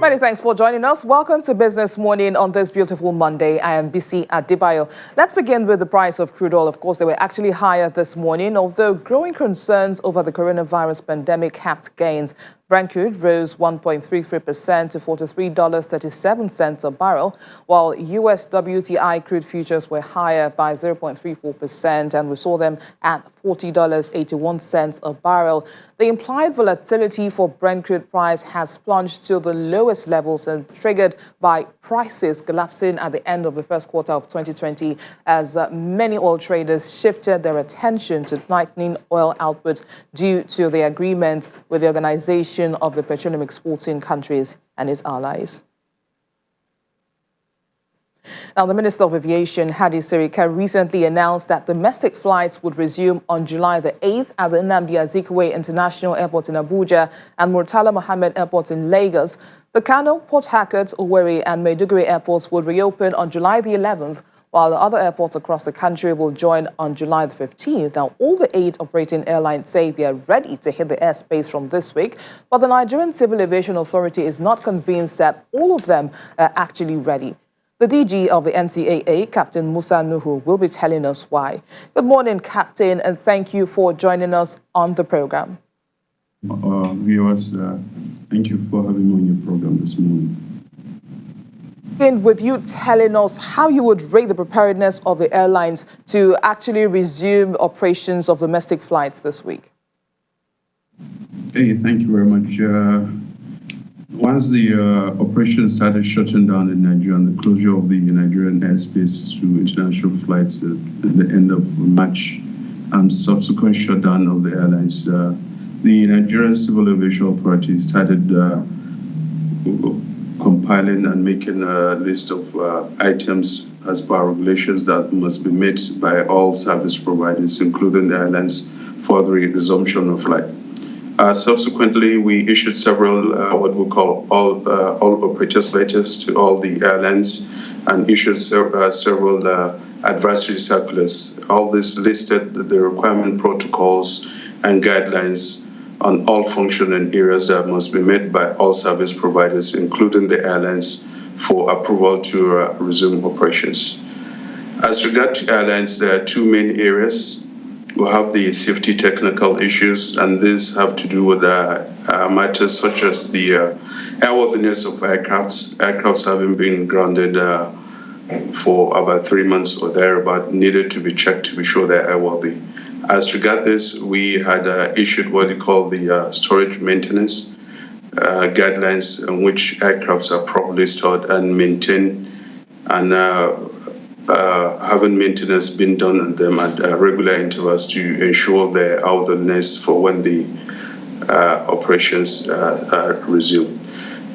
Many thanks for joining us. Welcome to Business Morning on this beautiful Monday. I am BC Adebayo. Let's begin with the price of crude oil. Of course, they were actually higher this morning, although growing concerns over the coronavirus pandemic capped gains. Brent crude rose 1.33% to $43.37 a barrel, while US WTI crude futures were higher by 0.34%, and we saw them at $40.81 a barrel. The implied volatility for Brent crude price has plunged to the lowest levels and triggered by prices collapsing at the end of the first quarter of 2020 as many oil traders shifted their attention to tightening oil output due to the agreement with the Organization of the Petroleum Exporting Countries and its allies. Now, the Minister of Aviation, Hadi Sirika, recently announced that domestic flights would resume on July the 8th at the Nnamdi Azikiwe International Airport in Abuja and Murtala Mohammed Airport in Lagos. The Kano, Port Harcourt, Owerri and Maiduguri airports will reopen on July the 11th, while the other airports across the country will join on July the 15th. Now, all the 8 operating airlines say they are ready to hit the airspace from this week, but the Nigerian Civil Aviation Authority is not convinced that all of them are actually ready. The DG of the NCAA, Captain Musa Nuhu, will be telling us why. Good morning, Captain, and thank you for joining us on the program. Viewers, thank you for having me on your program this morning. With you telling us how you would rate the preparedness of the airlines to actually resume operations of domestic flights this week. Hey, thank you very much. Once the operation started shutting down in Nigeria and the closure of the Nigerian airspace to international flights at the end of March and subsequent shutdown of the airlines, the Nigerian Civil Aviation Authority started compiling and making a list of items as per regulations that must be met by all service providers, including the airlines, for the resumption of flight. Subsequently, we issued several what we call all operators letters to all the airlines and issued several advisory circulars. All this listed the requirement protocols and guidelines on all functioning areas that must be met by all service providers, including the airlines, for approval to resume operations. As regards to airlines, there are 2 main areas. We have the safety technical issues, and these have to do with matters such as the airworthiness of aircrafts. Aircrafts having been grounded for about 3 months or thereabout needed to be checked to be sure they're airworthy. As regards this, we had issued what we call the storage maintenance guidelines, in which aircrafts are properly stored and maintained, and having maintenance been done on them at regular intervals to ensure their airworthiness for when the operations resume.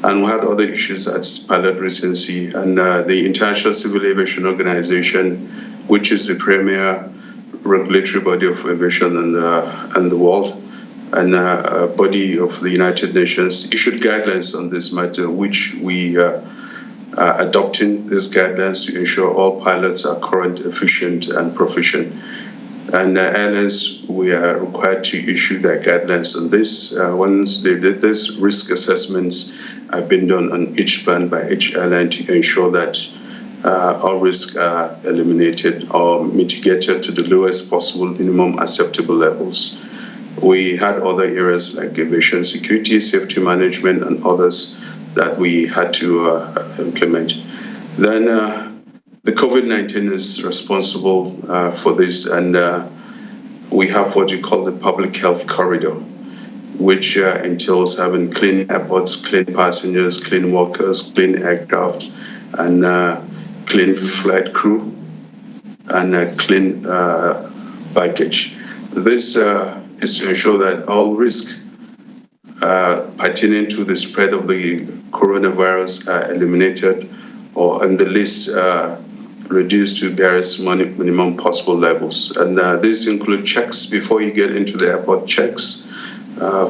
And we had other issues at pilot recency, and the International Civil Aviation Organization, which is the premier regulatory body of aviation in the world, and a body of the United Nations, issued guidelines on this matter, which we are adopting these guidelines to ensure all pilots are current, efficient, and proficient. And airlines, we are required to issue their guidelines on this. Once they did this, risk assessments have been done on each band by each airline to ensure that all risks are eliminated or mitigated to the lowest possible minimum acceptable levels. We had other areas like aviation security, safety management, and others that we had to implement. Then the COVID-19 is responsible for this, and we have what you call the public health corridor, which entails having clean airports, clean passengers, clean workers, clean aircraft, and clean flight crew, and clean baggage. This is to ensure that all risk pertaining to the spread of the coronavirus are eliminated, or in the least reduced to barest minimum possible levels. And these include checks before you get into the airport, checks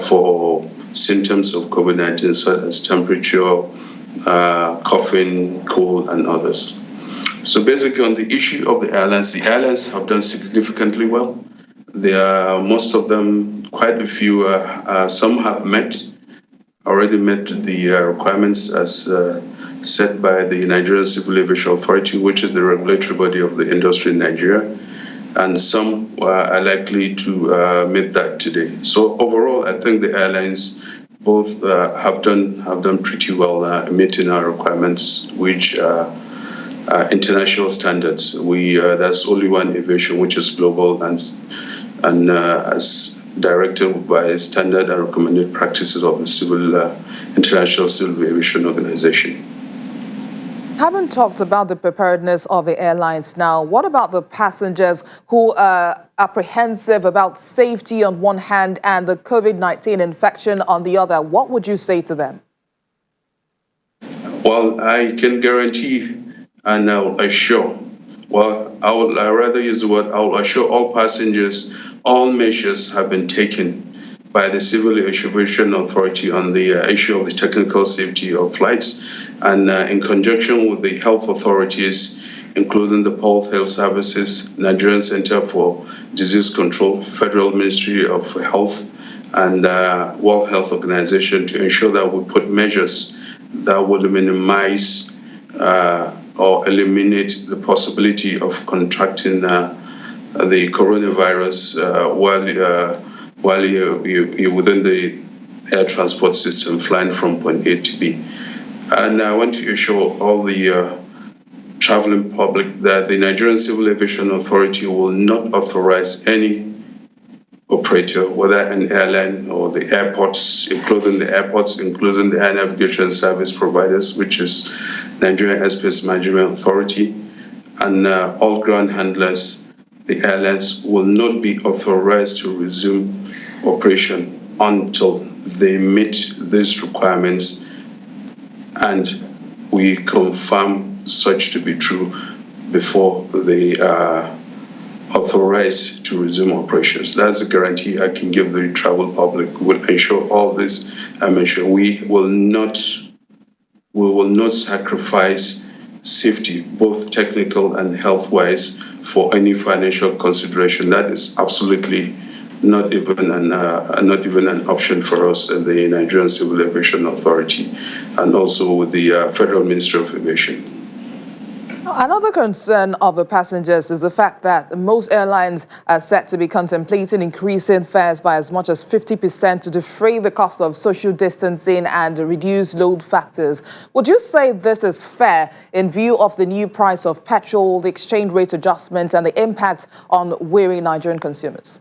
for symptoms of COVID-19, such as temperature, coughing, cold, and others. So basically, on the issue of the airlines have done significantly well. There are most of them, quite a few, some have met already met the requirements as set by the Nigerian Civil Aviation Authority, which is the regulatory body of the industry in Nigeria, and some are likely to meet that today. So overall, I think the airlines both have done pretty well meeting our requirements, which international standards. There's only one aviation which is global and as directed by standard and recommended practices of the International Civil Aviation Organization. Haven't talked about the preparedness of the airlines now. What about the passengers who are apprehensive about safety on one hand and the COVID-19 infection on the other? What would you say to them? Well, I can guarantee and I'll assure, I rather use the word, I'll assure all passengers all measures have been taken by the Civil Aviation Authority on the issue of the technical safety of flights, and in conjunction with the health authorities, including the Public Health Services, Nigerian Center for Disease Control, Federal Ministry of Health, and World Health Organization, to ensure that we put measures that would minimize or eliminate the possibility of contracting the coronavirus while you're within the air transport system flying from point A to B. And I want to assure all the traveling public that the Nigerian Civil Aviation Authority will not authorize any operator, whether an airline or the airports, including the air navigation service providers, which is Nigerian Airspace Management Authority, and all ground handlers. The airlines will not be authorized to resume operation until they meet these requirements and we confirm such to be true before they are authorized to resume operations. That's a guarantee I can give the travel public. Will ensure all this. I'm sure we will not sacrifice safety, both technical and health-wise, for any financial consideration. That is absolutely not even an option for us in the Nigerian Civil Aviation Authority, and also with the Federal Ministry of Aviation. Another concern of the passengers is the fact that most airlines are set to be contemplating increasing fares by as much as 50% to defray the cost of social distancing and reduce load factors. Would you say this is fair in view of the new price of petrol, the exchange rate adjustment, and the impact on weary Nigerian consumers?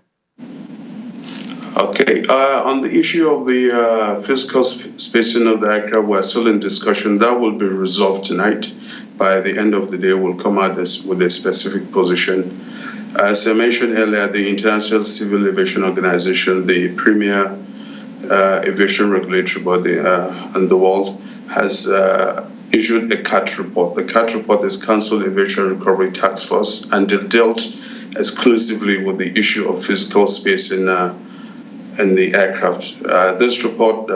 Okay, on the issue of the physical spacing of the aircraft, we're still in discussion. That will be resolved tonight. By the end of the day, we'll come out with a specific position. As I mentioned earlier, the International Civil Aviation Organization, the premier aviation regulatory body in the world, has issued a CAT report. The CAT report is Council Aviation Recovery Task Force, and it dealt exclusively with the issue of physical spacing in the aircraft. This report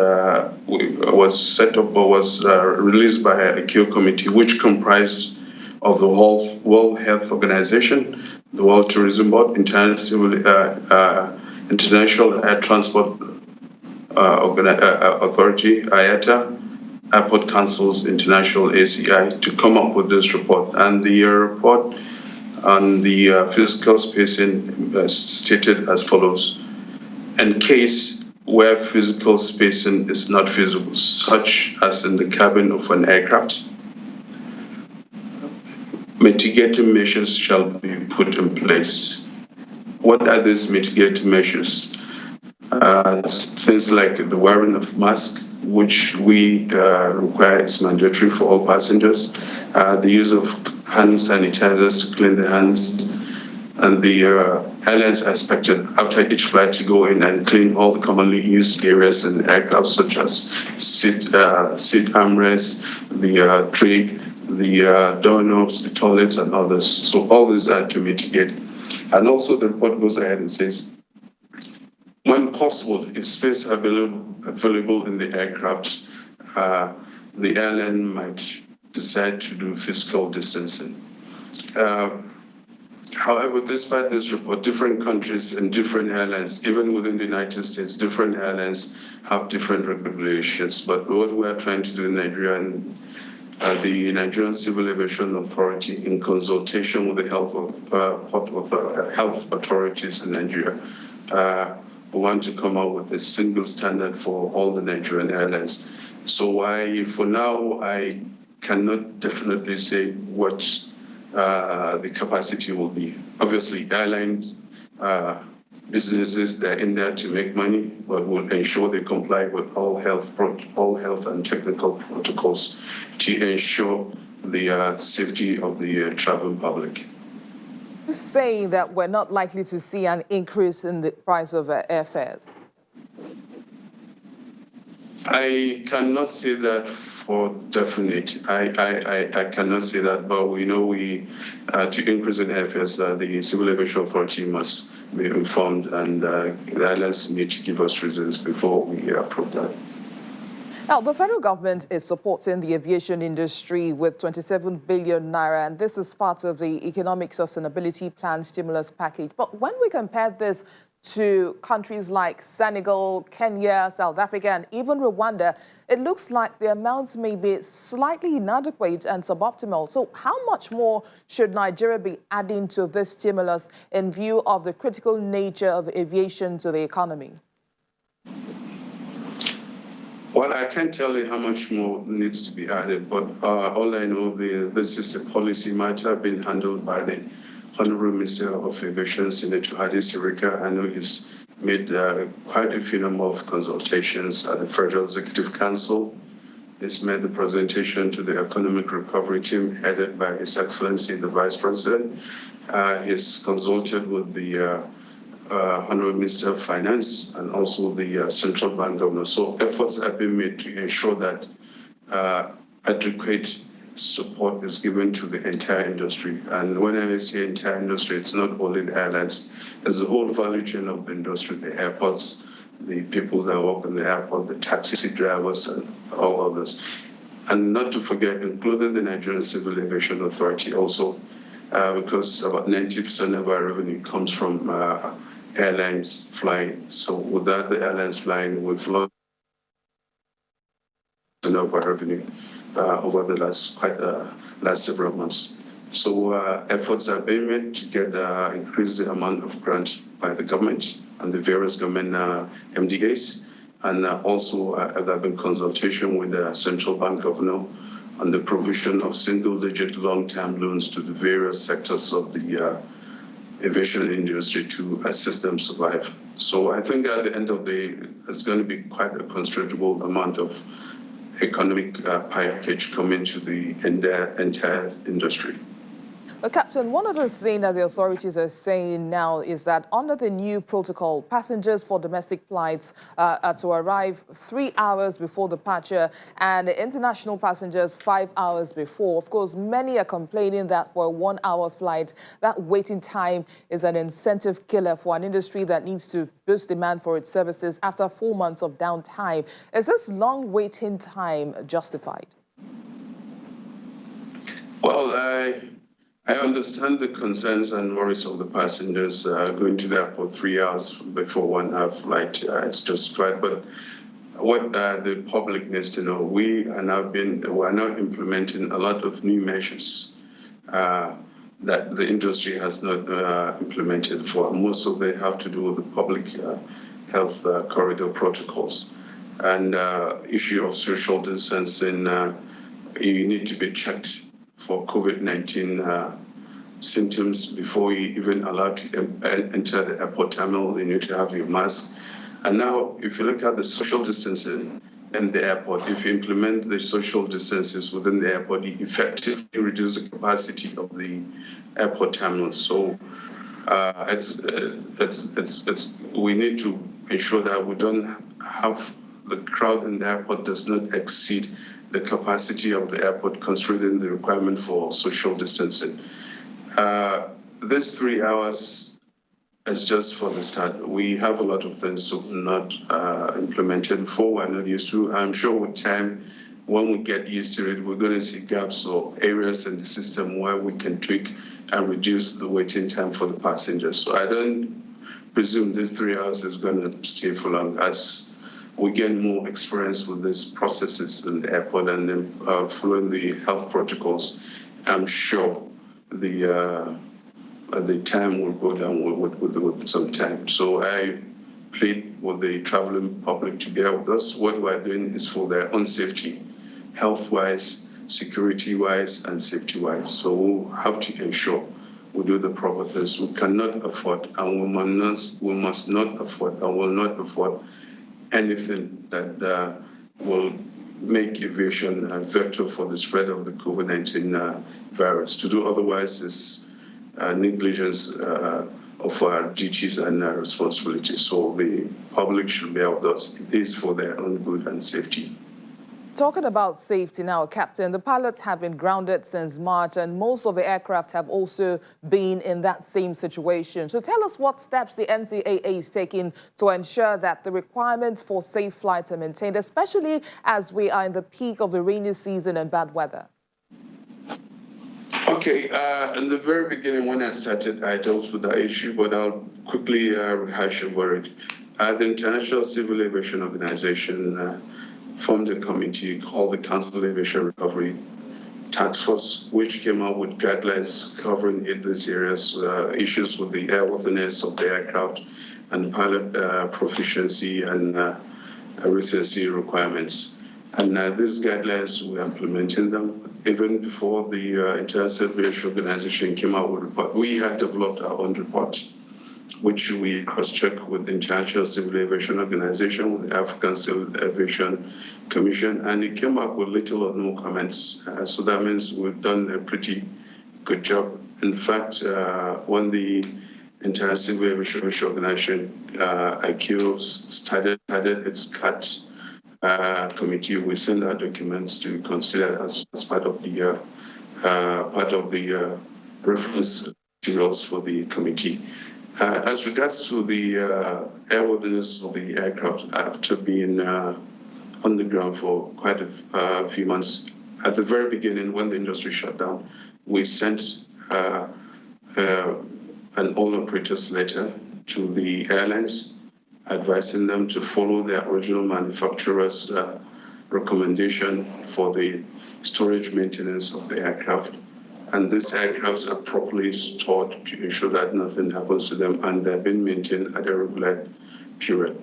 was set up or was released by a Q committee, which comprised of the World Health Organization, the World Tourism Board, International Air Transport Authority, IATA, Airport Councils International, ACI, to come up with this report. And the report on the physical spacing stated as follows: in case where physical spacing is not feasible, such as in the cabin of an aircraft, mitigating measures shall be put in place. What are these mitigating measures? Things like the wearing of masks, which we require is mandatory for all passengers, the use of hand sanitizers to clean the hands, and the airlines are expected after each flight to go in and clean all the commonly used areas in the aircraft, such as seat armrests, the tray, the doorknobs, the toilets, and others. So all these are to mitigate. And also the report goes ahead and says, when possible, if space available in the aircraft, the airline might decide to do physical distancing. However, despite this report, different countries and different airlines, even within the United States, different airlines have different regulations. But what we are trying to do in Nigeria and the Nigerian Civil Aviation Authority, in consultation with the health authorities in Nigeria, we want to come up with a single standard for all the Nigerian airlines. So for now, I cannot definitely say what the capacity will be. Obviously, airlines, businesses, they're in there to make money, but will ensure they comply with all health and technical protocols to ensure the safety of the traveling public. Saying that we're not likely to see an increase in the price of airfares? I cannot say that for definite. I cannot say that, but we know to increase in airfares, the Civil Aviation Authority must be informed, and the airlines need to give us reasons before we approve that. Now, the federal government is supporting the aviation industry with 27 billion naira, and this is part of the Economic Sustainability Plan stimulus package. But when we compare this to countries like Senegal, Kenya, South Africa, and even Rwanda, it looks like the amounts may be slightly inadequate and suboptimal. So how much more should Nigeria be adding to this stimulus in view of the critical nature of aviation to the economy? Well, I can't tell you how much more needs to be added, but all I know, this is a policy matter being handled by the Honorable Minister of Aviation, Senator Hadi Sirika. I know he's made quite a few number of consultations at the Federal Executive Council. He's made the presentation to the Economic Recovery Team headed by His Excellency, the Vice President. He's consulted with the Honorable Minister of Finance and also the Central Bank Governor. So efforts have been made to ensure that adequate support is given to the entire industry. And when I say entire industry, it's not only the airlines, it's the whole value chain of the industry, the airports, the people that work in the airport, the taxi drivers, and all others. And not to forget, including the Nigerian Civil Aviation Authority also, because about 90% of our revenue comes from airlines flying. So without the airlines flying, we've lost of our revenue over the last several months. So efforts are being made to get increase the amount of grant by the government and the various government MDAs, and also there have been consultation with the Central Bank Governor on the provision of single-digit long-term loans to the various sectors of the aviation industry to assist them survive. So I think at the end of the day, it's going to be quite a considerable amount of economic package coming to the entire industry. Captain, one of the things that the authorities are saying now is that under the new protocol, passengers for domestic flights are to arrive 3 hours before departure and international passengers 5 hours before. Of course, many are complaining that for a 1 hour flight, that waiting time is an incentive killer for an industry that needs to boost demand for its services after 4 months of downtime. Is this long waiting time justified? Well, I understand the concerns and worries of the passengers going to the airport 3 hours before 1 hour flight. It's justified, but what the public needs to know, we are now implementing a lot of new measures that the industry has not implemented before. Most of them have to do with the public health corridor protocols and issue of social distancing. You need to be checked for COVID-19 symptoms before you even allowed to enter the airport terminal. You need to have your mask. And now, if you look at the social distancing in the airport, if you implement the social distances within the airport, you effectively reduce the capacity of the airport terminal. So we need to ensure that we don't have the crowd in the airport does not exceed the capacity of the airport, considering the requirement for social distancing. This 3 hours is just for the start. We have a lot of things not implemented before, we're not used to. I'm sure with time, when we get used to it, we're going to see gaps or areas in the system where we can tweak and reduce the waiting time for the passengers. So I don't presume this 3 hours is going to stay for long. As we get more experience with these processes in the airport and then following the health protocols, I'm sure the time will go down with some time. So I plead with the traveling public to bear with us. What we're doing is for their own safety, health-wise, security-wise, and safety-wise. So we'll have to ensure we do the proper things. We cannot afford, and we must not afford, and will not afford anything that will make aviation a vector for the spread of the COVID-19 virus. To do otherwise is negligence of our duties and our responsibilities. So the public should bear with us. It is for their own good and safety. Talking about safety now, Captain, the pilots have been grounded since March, and most of the aircraft have also been in that same situation. So tell us what steps the NCAA is taking to ensure that the requirements for safe flight are maintained, especially as we are in the peak of the rainy season and bad weather. Okay, in the very beginning when I started, I dealt with that issue, but I'll quickly rehash over it. The International Civil Aviation Organization formed a committee called the Council Aviation Recovery Task Force, which came out with guidelines covering these areas, issues with the airworthiness of the aircraft and pilot proficiency and recency requirements. And these guidelines, we're implementing them. Even before the International Aviation Organization came out with a report, we had developed our own report, which we cross-checked with the International Civil Aviation Organization, with the African Civil Aviation Commission, and it came up with little or no comments. So that means we've done a pretty good job. In fact, when the International Civil Aviation Organization, ICAO, started its CAT committee, we sent our documents to consider as part of the reference materials for the committee. As regards to the airworthiness of the aircraft, after being on the ground for quite a few months, at the very beginning, when the industry shut down, we sent an all-operators letter to the airlines, advising them to follow their original manufacturer's recommendation for the storage maintenance of the aircraft. And these aircrafts are properly stored to ensure that nothing happens to them, and they're being maintained at a regular period.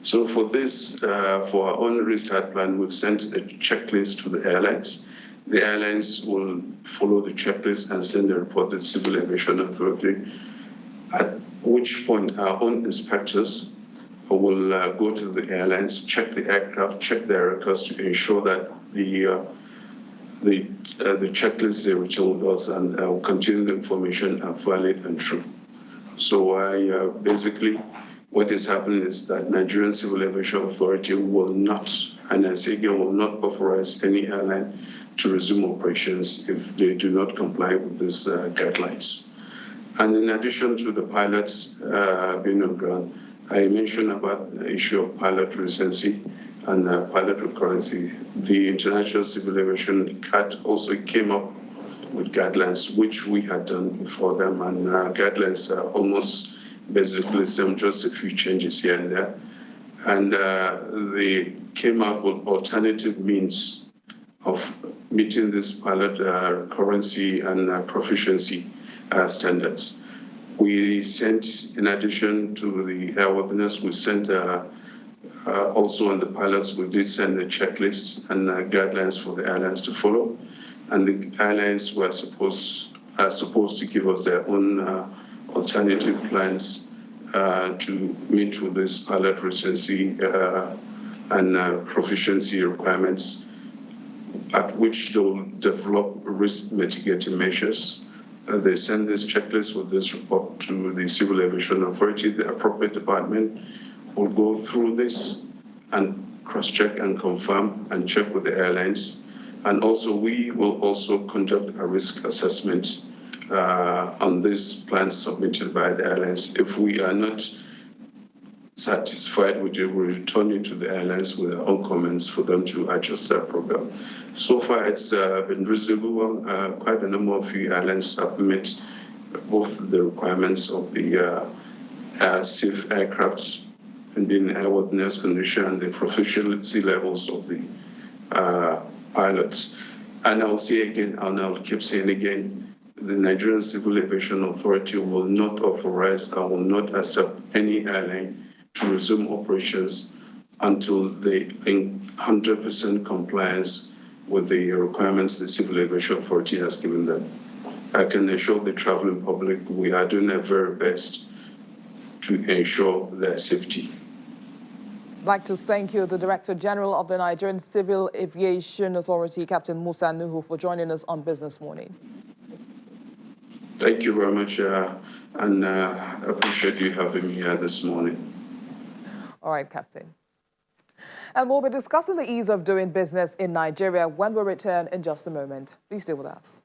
So for this, for our own restart plan, we've sent a checklist to the airlines. The airlines will follow the checklist and send the report to the Civil Aviation Authority, at which point our own inspectors will go to the airlines, check the aircraft, check their records to ensure that the checklist they return with us and contain the information are valid and true. So basically, what is happening is that Nigerian Civil Aviation Authority will not, and I say again, will not authorize any airline to resume operations if they do not comply with these guidelines. And in addition to the pilots being on ground, I mentioned about the issue of pilot recency and pilot recurrency. The International Civil Aviation CAT also came up with guidelines, which we had done before them, and guidelines are almost basically the same, just a few changes here and there. And they came up with alternative means of meeting this pilot recurrency and proficiency standards. We sent, in addition to the airworthiness, we sent also on the pilots, we did send a checklist and guidelines for the airlines to follow. And the airlines were supposed to give us their own alternative plans to meet with this pilot recency and proficiency requirements, at which they'll develop risk mitigating measures. They send this checklist with this report to the Civil Aviation Authority. The appropriate department will go through this and cross-check and confirm and check with the airlines. And also, we will also conduct a risk assessment on these plans submitted by the airlines. If we are not satisfied with it, we return it to the airlines with our own comments for them to adjust their program. So far, it's been reasonable. Quite a number of airlines have met both the requirements of the safe aircraft and being airworthiness condition and the proficiency levels of the pilots. And I'll say again, and I'll keep saying again, the Nigerian Civil Aviation Authority will not authorize and will not accept any airline to resume operations until they in 100% compliance with the requirements the Civil Aviation Authority has given them. I can assure the traveling public we are doing our very best to ensure their safety. I'd like to thank you, the Director General of the Nigerian Civil Aviation Authority, Captain Musa Nuhu, for joining us on Business Morning. Thank you very much, and I appreciate you having me here this morning. All right, Captain. And we'll be discussing the ease of doing business in Nigeria when we return in just a moment. Please stay with us.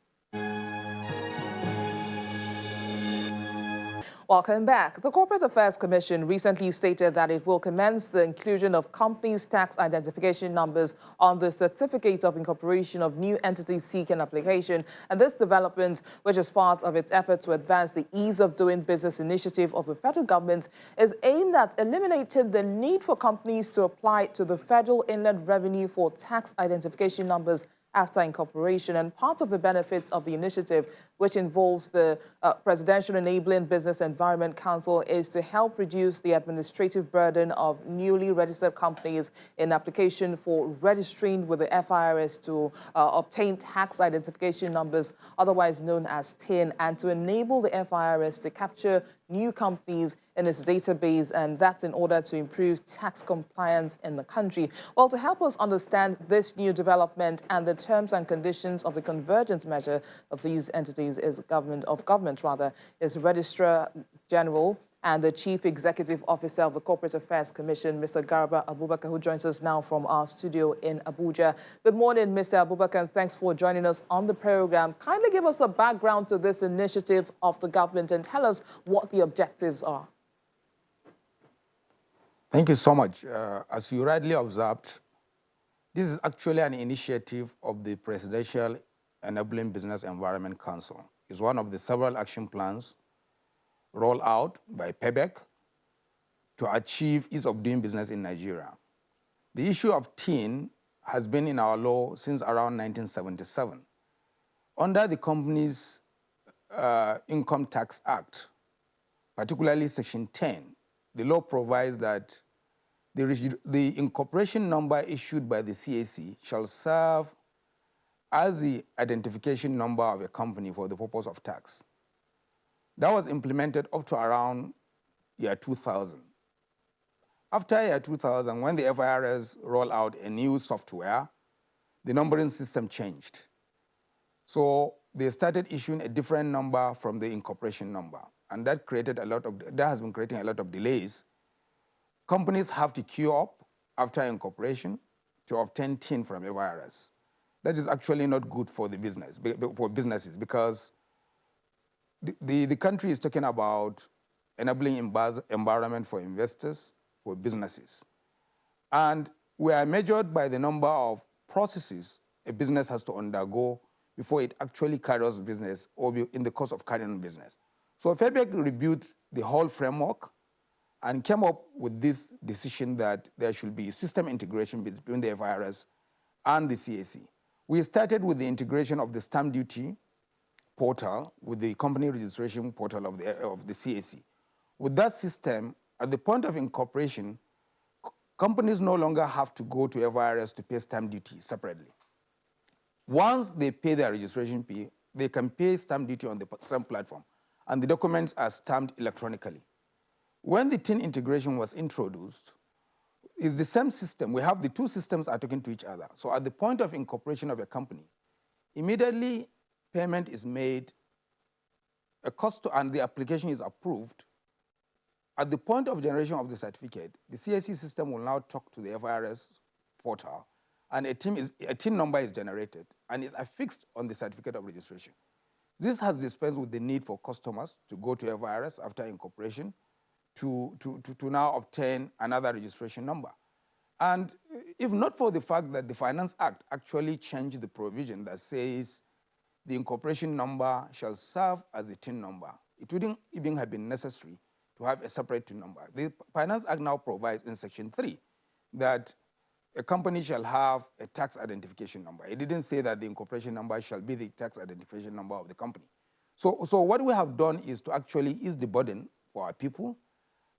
Welcome back. The Corporate Affairs Commission recently stated that it will commence the inclusion of companies' tax identification numbers on the certificate of incorporation of new entities seeking application. And this development, which is part of its effort to advance the ease of doing business initiative of the federal government, is aimed at eliminating the need for companies to apply to the Federal Inland Revenue for tax identification numbers after incorporation. And part of the benefits of the initiative, which involves the Presidential Enabling Business Environment Council, is to help reduce the administrative burden of newly registered companies in application for registering with the FIRS to obtain tax identification numbers, otherwise known as TIN, and to enable the FIRS to capture new companies in its database, and that's in order to improve tax compliance in the country. Well, to help us understand this new development and the terms and conditions of the convergence measure of these entities is Registrar General and the Chief Executive Officer of the Corporate Affairs Commission, Mr. Garba Abubakar, who joins us now from our studio in Abuja. Good morning, Mr. Abubakar, and thanks for joining us on the program. Kindly give us a background to this initiative of the government and tell us what the objectives are. Thank you so much. As you rightly observed, this is actually an initiative of the Presidential Enabling Business Environment Council. It's one of the several action plans rolled out by PEBEC to achieve ease of doing business in Nigeria. The issue of TIN has been in our law since around 1977. Under the Companies Income Tax Act, particularly Section 10, the law provides that the incorporation number issued by the CAC shall serve as the identification number of a company for the purpose of tax. That was implemented up to around year 2000. After year 2000, when the FIRS rolled out a new software, the numbering system changed. So they started issuing a different number from the incorporation number, and that has been creating a lot of delays. Companies have to queue up after incorporation to obtain TIN from FIRS. That is actually not good for the businesses, because the country is talking about enabling environment for investors, for businesses. And we are measured by the number of processes a business has to undergo before it actually carries business or be in the course of carrying business. So FEBEC reviewed the whole framework and came up with this decision that there should be system integration between the FIRS and the CAC. We started with the integration of the stamp duty portal with the company registration portal of the CAC. With that system, at the point of incorporation, companies no longer have to go to FIRS to pay stamp duty separately. Once they pay their registration fee, they can pay stamp duty on the same platform, and the documents are stamped electronically. When the TIN integration was introduced, it's the same system. We have the two systems are talking to each other. So at the point of incorporation of a company, immediately payment is made, and the application is approved. At the point of generation of the certificate, the CAC system will now talk to the FIRS portal, and a TIN number is generated and is affixed on the certificate of registration. This has dispensed with the need for customers to go to FIRS after incorporation to now obtain another registration number. And if not for the fact that the Finance Act actually changed the provision that says the incorporation number shall serve as a TIN number, it wouldn't even have been necessary to have a separate TIN number. The Finance Act now provides in Section 3 that a company shall have a tax identification number. It didn't say that the incorporation number shall be the tax identification number of the company. So what we have done is to actually ease the burden for our people,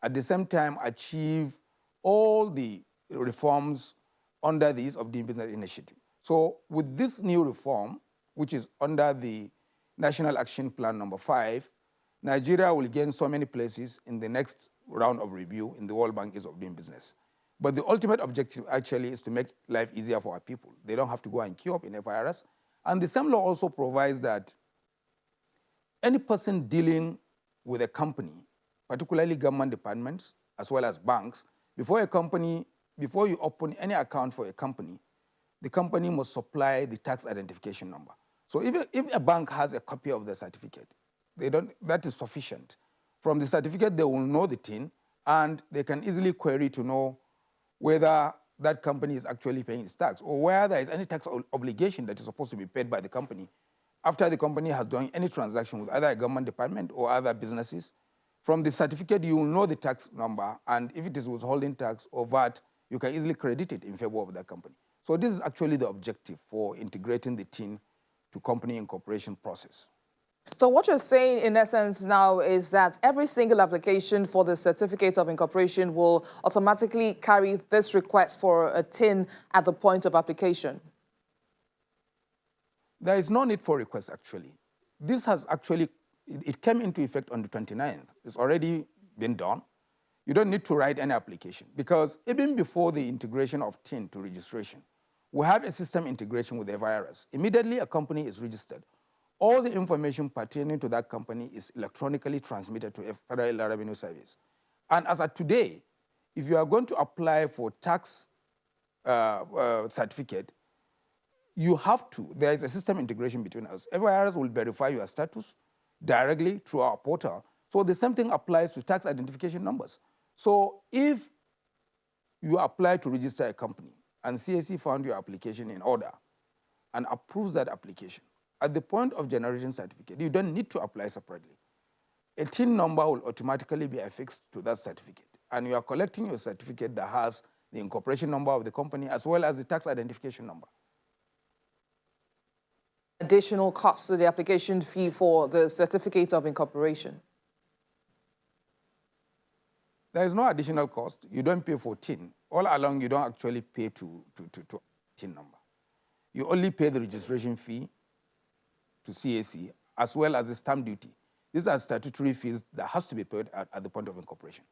at the same time achieve all the reforms under the Ease of Doing Business initiative. So with this new reform, which is under the National Action Plan number 5, Nigeria will gain so many places in the next round of review in the World Bank Ease of Doing Business. But the ultimate objective actually is to make life easier for our people. They don't have to go and queue up in FIRS. And the same law also provides that any person dealing with a company, particularly government departments, as well as banks, before you open any account for a company, the company must supply the tax identification number. So if a bank has a copy of the certificate, that is sufficient. From the certificate, they will know the TIN, and they can easily query to know whether that company is actually paying its tax, or whether there is any tax obligation that is supposed to be paid by the company after the company has done any transaction with either a government department or other businesses. From the certificate, you will know the tax number, and if it is withholding tax or VAT, you can easily credit it in favor of that company. So this is actually the objective for integrating the TIN to company incorporation process. So what you're saying in essence now is that every single application for the certificate of incorporation will automatically carry this request for a TIN at the point of application? There is no need for request, actually. This has actually, it came into effect on the 29th. It's already been done. You don't need to write any application, because even before the integration of TIN to registration, we have a system integration with the FIRS. Immediately a company is registered, all the information pertaining to that company is electronically transmitted to a Federal Revenue Service. And as of today, if you are going to apply for tax certificate, you have to, there is a system integration between us. FIRS will verify your status directly through our portal. So the same thing applies to tax identification numbers. So if you apply to register a company and CAC found your application in order and approves that application, at the point of generating certificate, you don't need to apply separately. A TIN number will automatically be affixed to that certificate, and you are collecting your certificate that has the incorporation number of the company as well as the tax identification number. Additional costs to the application fee for the certificate of incorporation? There is no additional cost. You don't pay for TIN. All along, you don't actually pay to TIN number. You only pay the registration fee to CAC, as well as the stamp duty. These are statutory fees that has to be paid at the point of incorporation.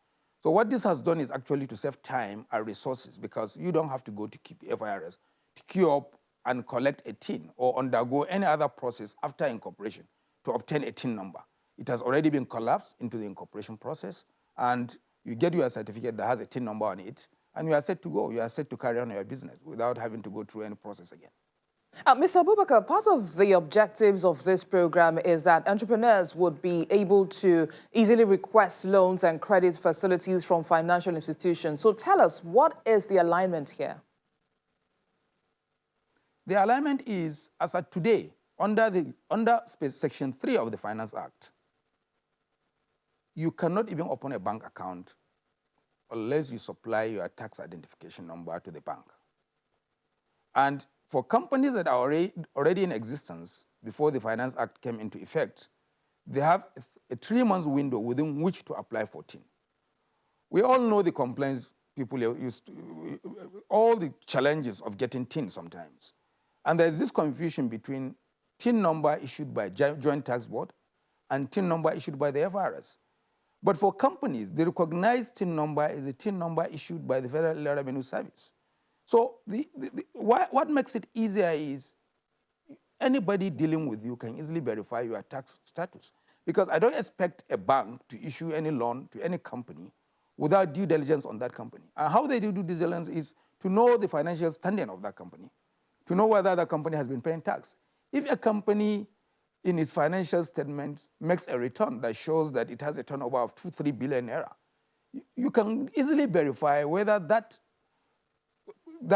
So what this has done is actually to save time and resources, because you don't have to go to FIRS to queue up and collect a TIN or undergo any other process after incorporation to obtain a TIN number. It has already been collapsed into the incorporation process, and you get your certificate that has a TIN number on it, and you are set to go. You are set to carry on your business without having to go through any process again. Mr. Abubakar, part of the objectives of this program is that entrepreneurs would be able to easily request loans and credit facilities from financial institutions. So tell us, what is the alignment here? The alignment is, as of today, under Section 3 of the Finance Act, you cannot even open a bank account unless you supply your tax identification number to the bank. And for companies that are already in existence before the Finance Act came into effect, they have a 3-month window within which to apply for TIN. We all know the complaints people used to, all the challenges of getting TIN sometimes. And there's this confusion between TIN number issued by Joint Tax Board and TIN number issued by the FIRS. But for companies, the recognized TIN number is a TIN number issued by the Federal Revenue Service. So what makes it easier is anybody dealing with you can easily verify your tax status. Because I don't expect a bank to issue any loan to any company without due diligence on that company. And how they do due diligence is to know the financial standing of that company, to know whether the company has been paying tax. If a company in its financial statements makes a return that shows that it has a turnover of 2-3 billion naira, you can easily verify whether that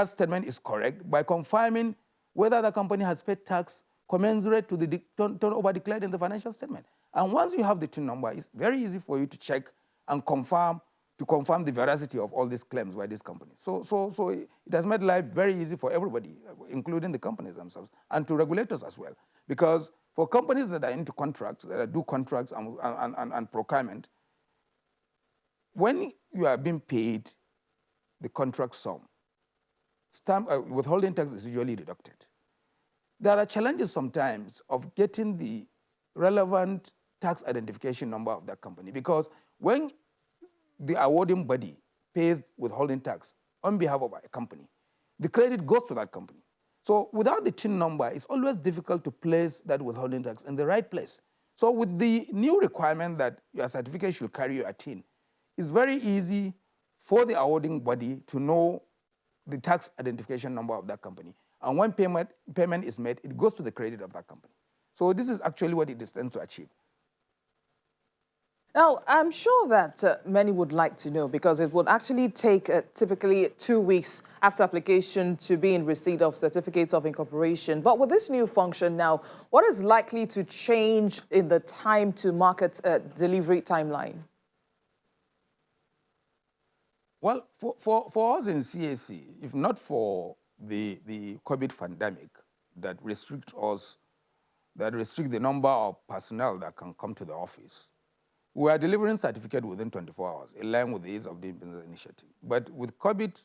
statement is correct by confirming whether the company has paid tax commensurate to the turnover declared in the financial statement. And once you have the TIN number, it's very easy for you to check and confirm the veracity of all these claims by this company. So it has made life very easy for everybody, including the companies themselves, and to regulators as well. Because for companies that are into contracts, that do contracts and procurement, when you are being paid the contract sum, withholding tax is usually deducted. There are challenges sometimes of getting the relevant tax identification number of that company, because when the awarding body pays withholding tax on behalf of a company, the credit goes to that company. So without the TIN number, it's always difficult to place that withholding tax in the right place. So with the new requirement that your certificate should carry your TIN, it's very easy for the awarding body to know the tax identification number of that company. And when payment is made, it goes to the credit of that company. So this is actually what it is tends to achieve. Now, I'm sure that many would like to know, because it would actually take typically 2 weeks after application to be in receipt of certificates of incorporation. But with this new function now, what is likely to change in the time to market delivery timeline? Well, for us in CAC, if not for the COVID pandemic that restricts the number of personnel that can come to the office, we are delivering certificate within 24 hours, in line with the ease of doing business initiative. But with COVID,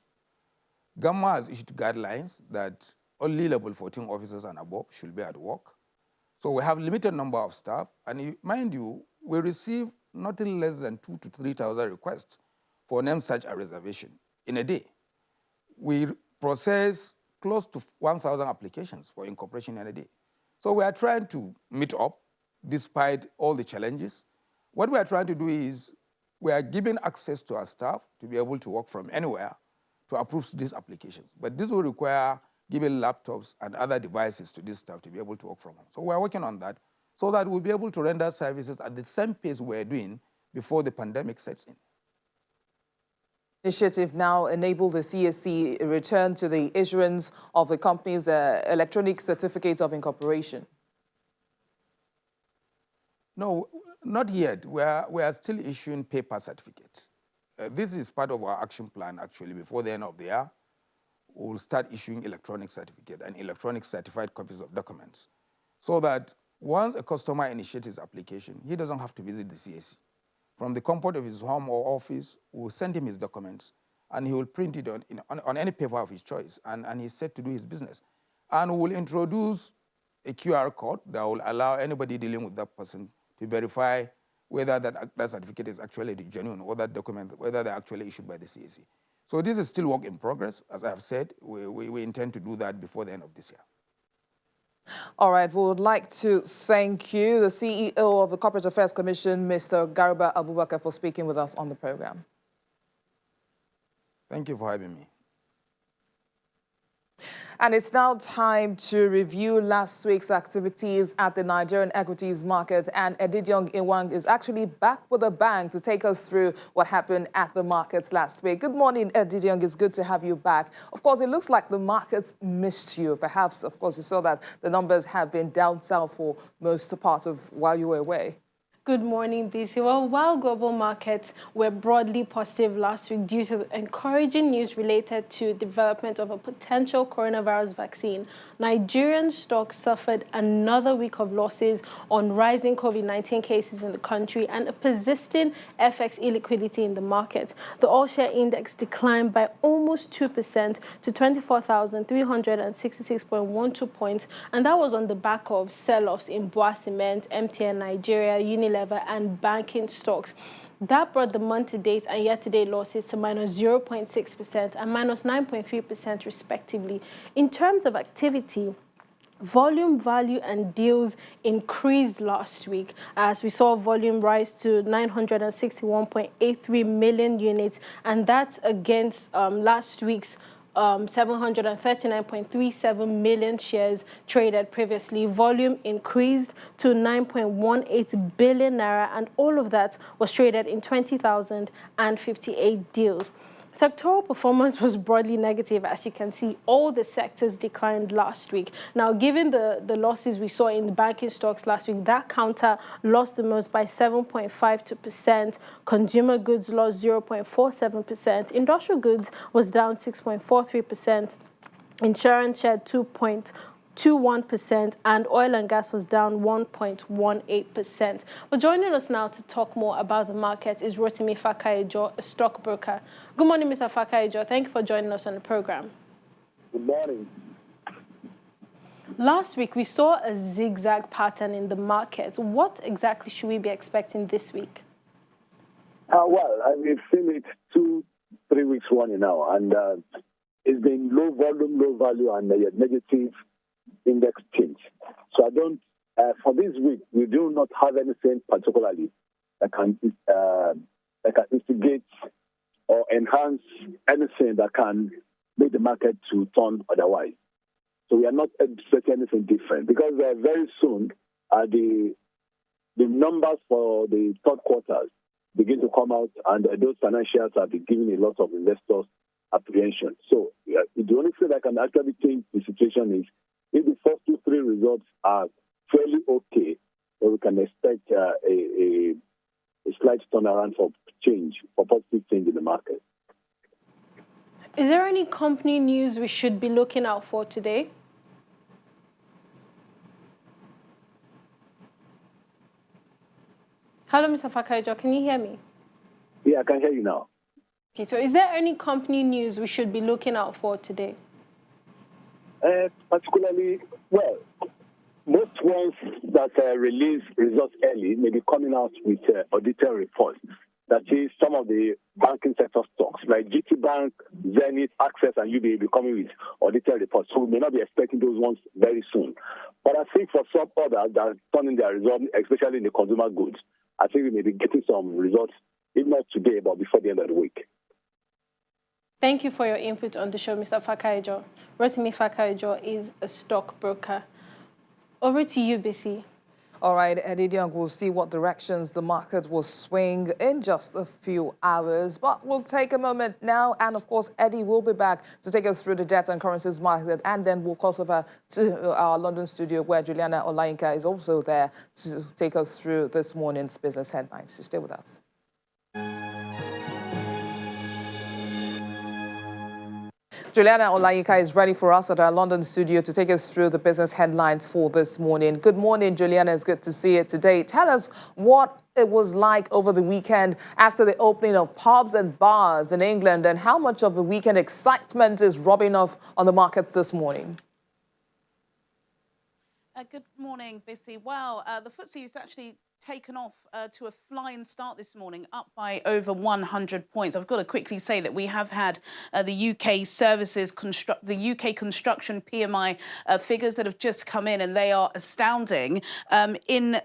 government has issued guidelines that only level 14 officers and above should be at work. So we have limited number of staff, and mind you, we receive nothing less than 2,000 to 3,000 requests for name search and reservation in a day. We process close to 1,000 applications for incorporation in a day. So we are trying to meet up despite all the challenges. What we are trying to do is we are giving access to our staff to be able to work from anywhere to approve these applications. But this will require giving laptops and other devices to this staff to be able to work from home. So we are working on that so that we'll be able to render services at the same pace we're doing before the pandemic sets in. Initiative now enable the CAC return to the issuance of the company's electronic certificates of incorporation? No, not yet. We are still issuing paper certificates. This is part of our action plan, actually. Before the end of the year, we'll start issuing electronic certificate and electronic certified copies of documents, so that once a customer initiates his application, he doesn't have to visit the CAC. From the comfort of his home or office, we'll send him his documents, and he will print it on any paper of his choice, and he's set to do his business. And we'll introduce a QR code that will allow anybody dealing with that person to verify whether that certificate is actually genuine, or that document, whether they're actually issued by the CAC. So this is still work in progress. As I have said, we intend to do that before the end of this year. All right, we would like to thank you, the CEO of the Corporate Affairs Commission, Mr. Garba Abubakar, for speaking with us on the program. Thank you for having me. And it's now time to review last week's activities at the Nigerian equities market. And Edidiong Iwang is actually back with a bang to take us through what happened at the markets last week. Good morning, Edidiong. It's good to have you back. Of course, it looks like the markets missed you. Perhaps, of course, you saw that the numbers have been down south for most part of while you were away. Good morning, BC. Well, while global markets were broadly positive last week due to encouraging news related to development of a potential coronavirus vaccine, Nigerian stocks suffered another week of losses on rising COVID-19 cases in the country and a persisting FX illiquidity in the market. The all-share index declined by almost 2% to 24,366.12 points, and that was on the back of sell-offs in Boa Cement, MTN Nigeria, Unilever, and banking stocks. That brought the month-to-date and year-to-date losses to minus 0.6% and minus 9.3% respectively. In terms of activity, volume, value, and deals increased last week as we saw volume rise to 961.83 million units, and that's against last week's 739.37 million shares traded previously. Volume increased to 9.18 billion naira, and all of that was traded in 20,058 deals. Sectoral performance was broadly negative. As you can see, all the sectors declined last week. Now, given the losses we saw in the banking stocks last week, that counter lost the most by 7.52%. Consumer goods lost 0.47%. Industrial goods was down 6.43%. Insurance shared 2.21%, and oil and gas was down 1.18%. But joining us now to talk more about the market is Rotimi Fakayejo, a stockbroker. Good morning, Mr. Fakayejo. Thank you for joining us on the program. Good morning. Last week, we saw a zigzag pattern in the market. What exactly should we be expecting this week? We've seen it 2-3 weeks running now, and it's been low volume, low value, and negative index change. So for this week, we do not have anything particularly that can instigate or enhance anything that can make the market to turn otherwise. So we are not expecting anything different, because very soon the numbers for the third quarters begin to come out, and those financials have been giving a lot of investors apprehension. So the only thing that can actually change the situation is if the first 2-3 results are fairly okay, then we can expect a slight turnaround for positive change in the market. Is there any company news we should be looking out for today? Hello, Mr. Fakayejo, can you hear me? Yeah, I can hear you now. Okay, so is there any company news we should be looking out for today? Particularly, most ones that release results early may be coming out with auditor reports. That is, some of the banking sector stocks like GT Bank, Zenith, Access, and UBA will be coming with auditor reports. So we may not be expecting those ones very soon. But I think for some others that are turning their results, especially in the consumer goods, I think we may be getting some results, if not today, but before the end of the week. Thank you for your input on the show, Mr. Fakayejo. Rotimi Fakayejo is a stockbroker. Over to you, Bisi. All right, Eddie Diong, we'll see what directions the market will swing in just a few hours. But we'll take a moment now. And, of course, Eddie will be back to take us through the debt and currencies market. And then we'll cross over to our London studio, where Juliana Olayinka is also there to take us through this morning's business headlines. So stay with us. Juliana Olayinka is ready for us at our London studio to take us through the business headlines for this morning. Good morning, Juliana. It's good to see you today. Tell us what it was like over the weekend after the opening of pubs and bars in England, and how much of the weekend excitement is rubbing off on the markets this morning. Good morning, Bissy. Well, the FTSE is actually taken off to a flying start this morning, up by over 100 points. I've got to quickly say that we have had the UK construction PMI figures that have just come in, and they are astounding. In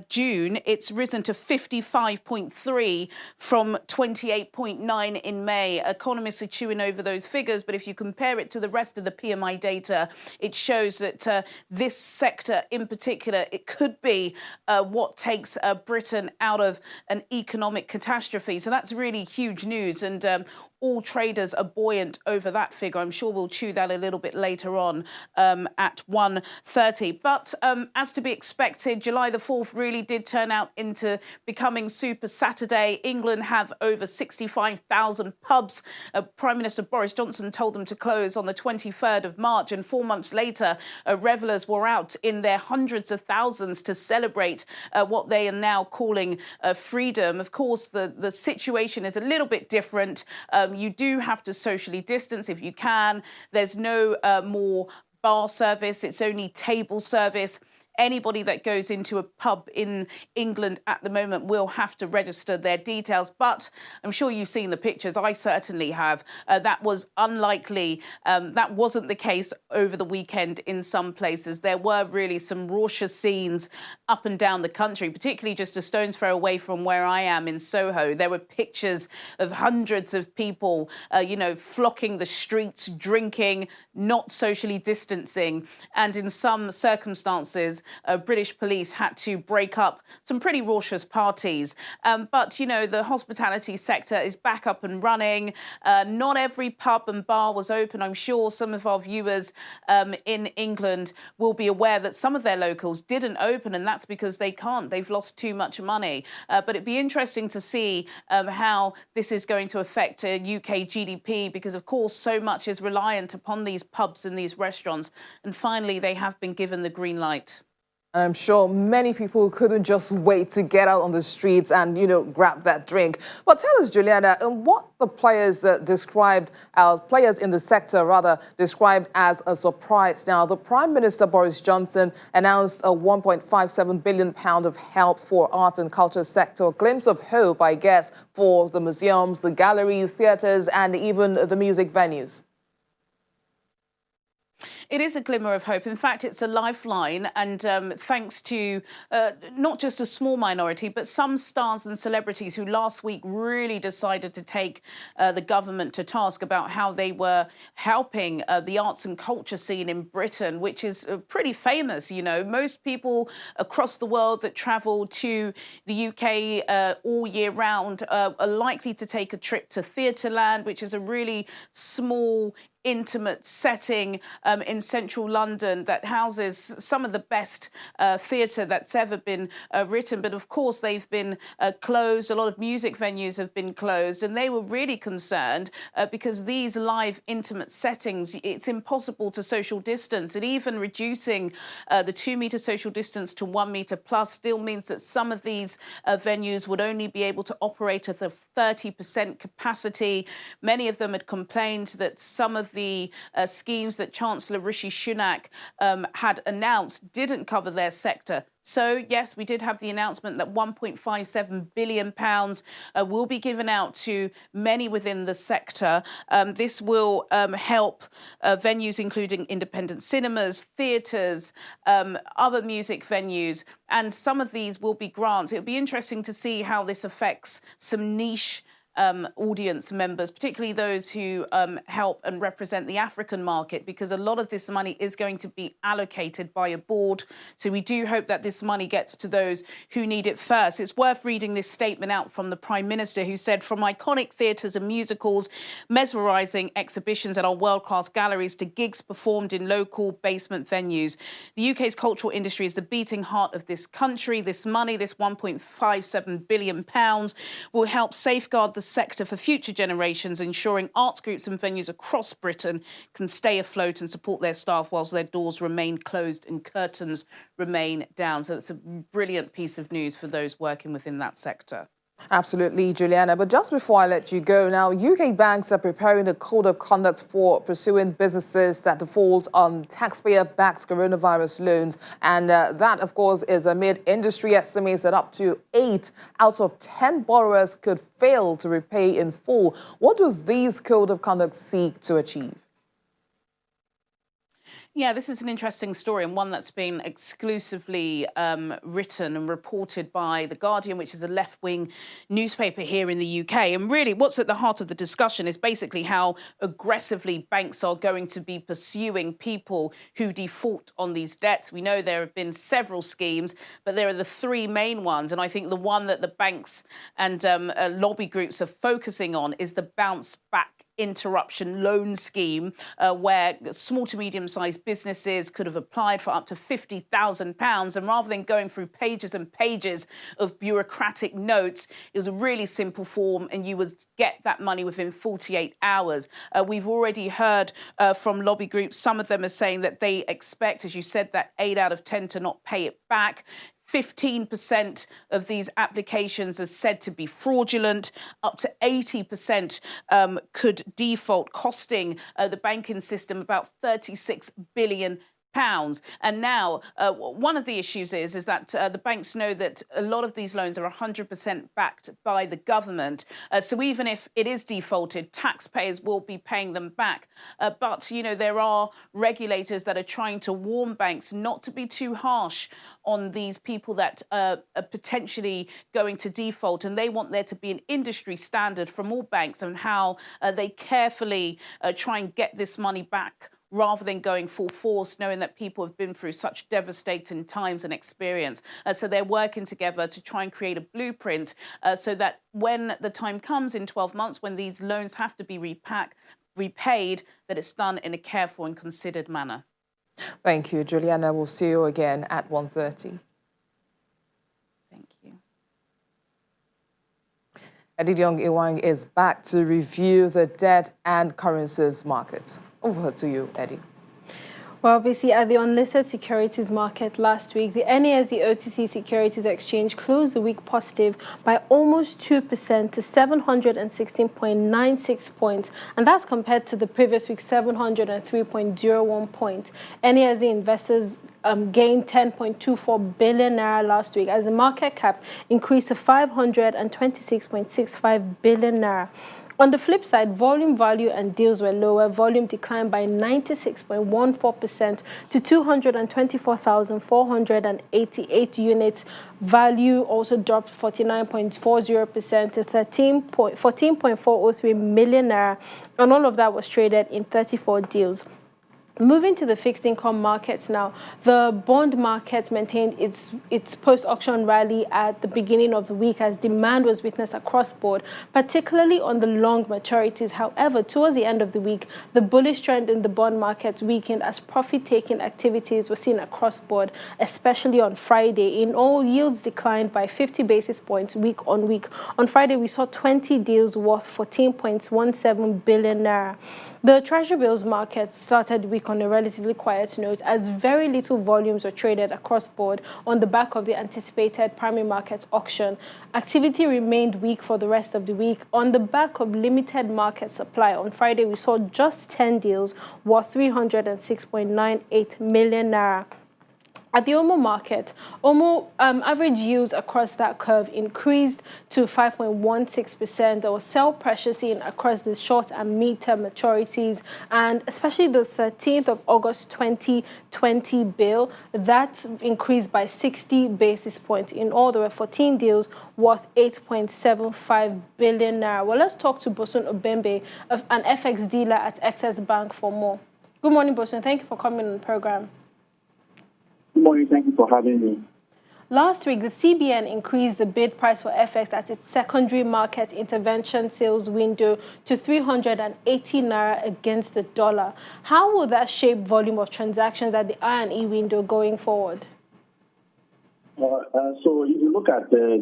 June, it's risen to 55.3 from 28.9 in May. Economists are chewing over those figures, but if you compare it to the rest of the PMI data, it shows that this sector in particular, it could be what takes Britain out of an economic catastrophe. So that's really huge news, and all traders are buoyant over that figure. I'm sure we'll chew that a little bit later on at 1:30. But as to be expected, July the 4th really did turn out into becoming Super Saturday. England have over 65,000 pubs. Prime Minister Boris Johnson told them to close on the 23rd of March, and 4 months later, revellers were out in their hundreds of thousands to celebrate what they are now calling freedom. Of course, the situation is a little bit different. You do have to socially distance if you can. There's no more bar service. It's only table service. Anybody that goes into a pub in England at the moment will have to register their details. But I'm sure you've seen the pictures. I certainly have. That was unlikely. That wasn't the case over the weekend in some places. There were really some raucous scenes up and down the country, particularly just a stone's throw away from where I am in Soho. There were pictures of hundreds of people, flocking the streets, drinking, not socially distancing. And in some circumstances, British police had to break up some pretty raucous parties. But the hospitality sector is back up and running. Not every pub and bar was open. I'm sure some of our viewers in England will be aware that some of their locals didn't open, and that's because they can't. They've lost too much money. But it'd be interesting to see how this is going to affect UK GDP, because, of course, so much is reliant upon these pubs and these restaurants. And finally, they have been given the green light. I'm sure many people couldn't just wait to get out on the streets and, grab that drink. But tell us, Juliana, what the players in the sector described as a surprise. Now, the Prime Minister Boris Johnson announced a £1.57 billion of help for art and culture sector, a glimpse of hope, I guess, for the museums, the galleries, theatres, and even the music venues. It is a glimmer of hope. In fact, it's a lifeline. And thanks to not just a small minority, but some stars and celebrities who last week really decided to take the government to task about how they were helping the arts and culture scene in Britain, which is pretty famous. Most people across the world that travel to the UK all year round are likely to take a trip to Theatreland, which is a really small, intimate setting in central London that houses some of the best theatre that's ever been written. But of course, they've been closed. A lot of music venues have been closed, and they were really concerned because these live, intimate settings, it's impossible to social distance. And even reducing the 2-metre social distance to 1 metre plus still means that some of these venues would only be able to operate at a 30% capacity. Many of them had complained that some of the schemes that Chancellor Rishi Sunak had announced didn't cover their sector. So, yes, we did have the announcement that £1.57 billion will be given out to many within the sector. This will help venues including independent cinemas, theatres, other music venues, and some of these will be grants. It'll be interesting to see how this affects some niche audience members, particularly those who help and represent the African market, because a lot of this money is going to be allocated by a board. So we do hope that this money gets to those who need it first. It's worth reading this statement out from the Prime Minister, who said, "From iconic theatres and musicals, mesmerising exhibitions at our world-class galleries, to gigs performed in local basement venues, the UK's cultural industry is the beating heart of this country. This money, this £1.57 billion, will help safeguard the sector for future generations, ensuring arts groups and venues across Britain can stay afloat and support their staff whilst their doors remain closed and curtains remain down." So it's a brilliant piece of news for those working within that sector. Absolutely, Juliana. But just before I let you go, now, UK banks are preparing a code of conduct for pursuing businesses that default on taxpayer-backed coronavirus loans. And that, of course, is amid industry estimates that up to 8 out of 10 borrowers could fail to repay in full. What do these code of conduct seek to achieve? Yeah, this is an interesting story, and one that's been exclusively written and reported by The Guardian, which is a left-wing newspaper here in the UK. And really, what's at the heart of the discussion is basically how aggressively banks are going to be pursuing people who default on these debts. We know there have been several schemes, but there are the 3 main ones. And I think the one that the banks and lobby groups are focusing on is the bounce back interruption loan scheme, where small to medium-sized businesses could have applied for up to £50,000, and rather than going through pages and pages of bureaucratic notes, it was a really simple form and you would get that money within 48 hours. We've already heard from lobby groups, some of them are saying that they expect, as you said, that 8 out of 10 to not pay it back. 15% of these applications are said to be fraudulent. Up to 80% could default, costing the banking system about £36 billion And now one of the issues is that the banks know that a lot of these loans are 100% backed by the government. So even if it is defaulted, taxpayers will be paying them back. But, there are regulators that are trying to warn banks not to be too harsh on these people that are potentially going to default. And they want there to be an industry standard from all banks on how they carefully try and get this money back, rather than going full force, knowing that people have been through such devastating times and experience. So they're working together to try and create a blueprint so that when the time comes in 12 months, when these loans have to be repaid, that it's done in a careful and considered manner. Thank you, Juliana. We'll see you again at 1:30. Thank you. Adidiong Iwang is back to review the debt and currencies market. Over to you, Eddie. Well, obviously, at the unlisted securities market last week, the NASD OTC Securities Exchange closed the week positive by almost 2% to 716.96 points, and that's compared to the previous week's 703.01 points. NASD investors gained 10.24 billion naira last week as the market cap increased to 526.65 billion naira. On the flip side, volume, value, and deals were lower. Volume declined by 96.14% to 224,488 units. Value also dropped 49.40% to 14.403 million naira, and all of that was traded in 34 deals. Moving to the fixed income markets now, the bond market maintained its post-auction rally at the beginning of the week as demand was witnessed across board, particularly on the long maturities. However, towards the end of the week, the bullish trend in the bond markets weakened as profit-taking activities were seen across board, especially on Friday. In all, yields declined by 50 basis points week on week. On Friday, we saw 20 deals worth 14.17 billion naira. The Treasury bills market started the week on a relatively quiet note as very little volumes were traded across board on the back of the anticipated primary market auction. Activity remained weak for the rest of the week on the back of limited market supply. On Friday, we saw just 10 deals worth 306.98 million naira. At the OMO market, average yields across that curve increased to 5.16%. There was sell pressure seen across the short and mid-term maturities, and especially the 13th of August 2020 bill, that increased by 60 basis points. In all, there were 14 deals worth 8.75 billion naira. Well, let's talk to Bosun Obembe, an FX dealer at Access Bank, for more. Good morning, Bosun. Thank you for coming on the program. Good morning. Thank you for having me. Last week, the CBN increased the bid price for FX at its secondary market intervention sales window to 380 naira against the dollar. How will that shape volume of transactions at the I&E window going forward? So if you look at the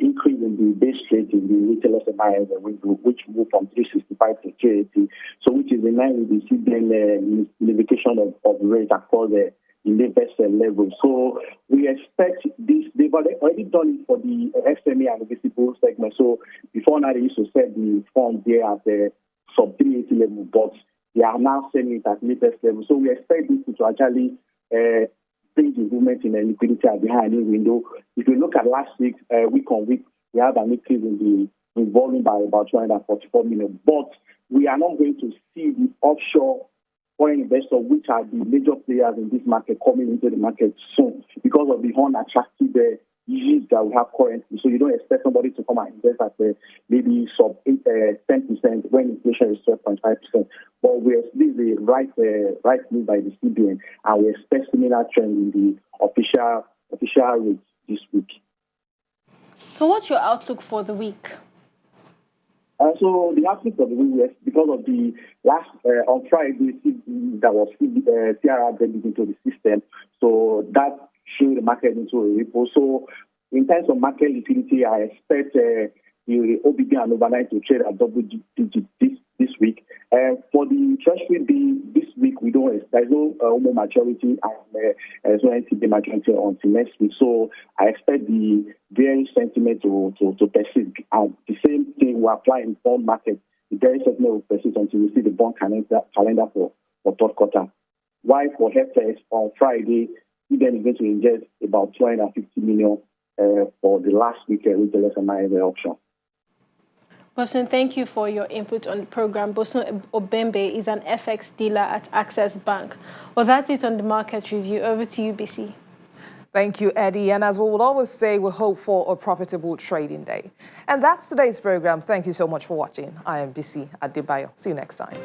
increase in the base rate in the retail SMI window, which moved from 365 to 380, so which is in line with the CBN unification of rate across the investor level. So we expect this. They've already done it for the SME and the visible segment. So before now, they used to set the fund there at the sub 380 level, but they are now selling it at latest level. So we expect this to actually bring improvement in the liquidity at the high-end window. If you look at last week, week on week, we have an increase in the volume by about 244 million. But we are not going to see the offshore foreign investors, which are the major players in this market, coming into the market soon because of the unattractive yields that we have currently. So you don't expect somebody to come and invest at maybe sub 10% when inflation is 12.5%. But this is the right move by the CBN, and we expect similar trend in the official rate this week. So what's your outlook for the week? So the outlook for the week, because of the last on Friday, that was CRR debit into the system, so that threw the market into a ripple. So in terms of market liquidity, I expect the OBD and overnight to trade at double digit this week. For the Treasury bill this week, there's no homo maturity and there's no NTB maturity until next week. So I expect the bearish sentiment to persist. And the same thing will apply in bond market. The bearish sentiment will persist until we see the bond calendar for third quarter. While for Airfare on Friday, you then are going to ingest about 250 million for the last weekend retail SMI auction. Bosun, thank you for your input on the program. Bosun Obembe is an FX dealer at Access Bank. Well, that's it on the market review. Over to you, BC. Thank you, Eddie. And as we would always say, we hope for a profitable trading day. And that's today's program. Thank you so much for watching. I am BC Adebayo. See you next time.